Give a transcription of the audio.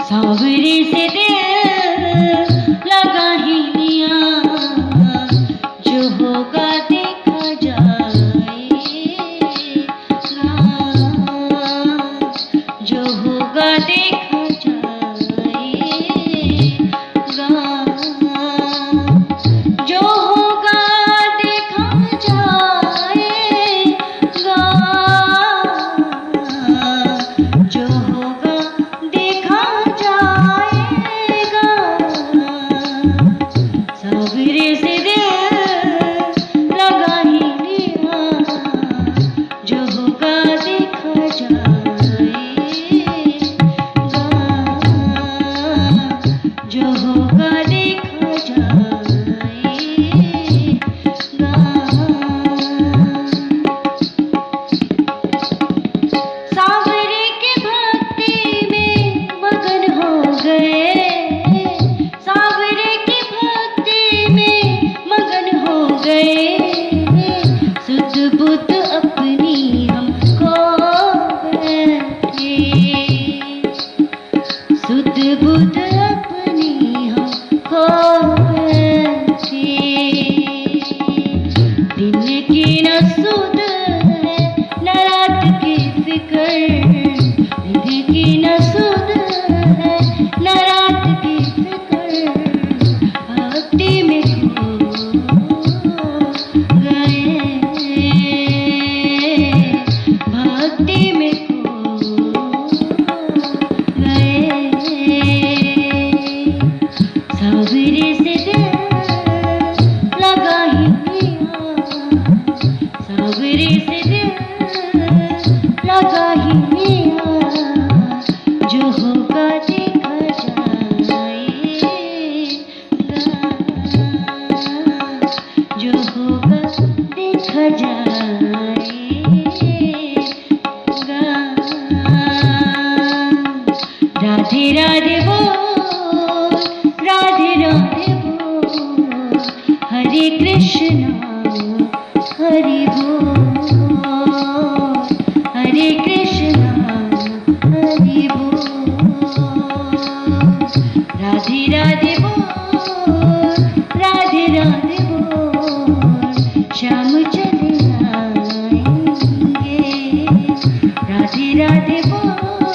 सांवरे से दिल लगा ही लिया, जो होगा देखा जाएगा, जो होगा देखा जाएगा, जो होगा देखा जाएगा, जो होगा देखा जाएगा। सांवरे से दिल लगा ही लिया, जो होगा देखा जाएगा, जो होगा देखा जाएगा। सांवरे के भक्ति में मगन हो गए, सांवरे की भक्ति में मगन हो गए, सुध बुध अपनी हमको बैठे, सुध बुध अपनी हमको बैठे। दिन की न सुध है न रात की फिक्र, दिन की न सुध है न रात की फिक्र, भक्ति में खो गए, भक्ति में खो गए। सांवरे से दिल लगा ही लिया, सांवरे से दिल लगा ही लिया, जो होगा देखा जाएगा, जो होगा देखा जाएगा। राधे राधे बोल, राधे राधे बोल, हरे कृष्णा हरि बोल, हरे कृष्णा हरि बोल। राधे राधे बोल, राधे राधे बोल, श्याम चले आएंगे। राधे राधे बोल,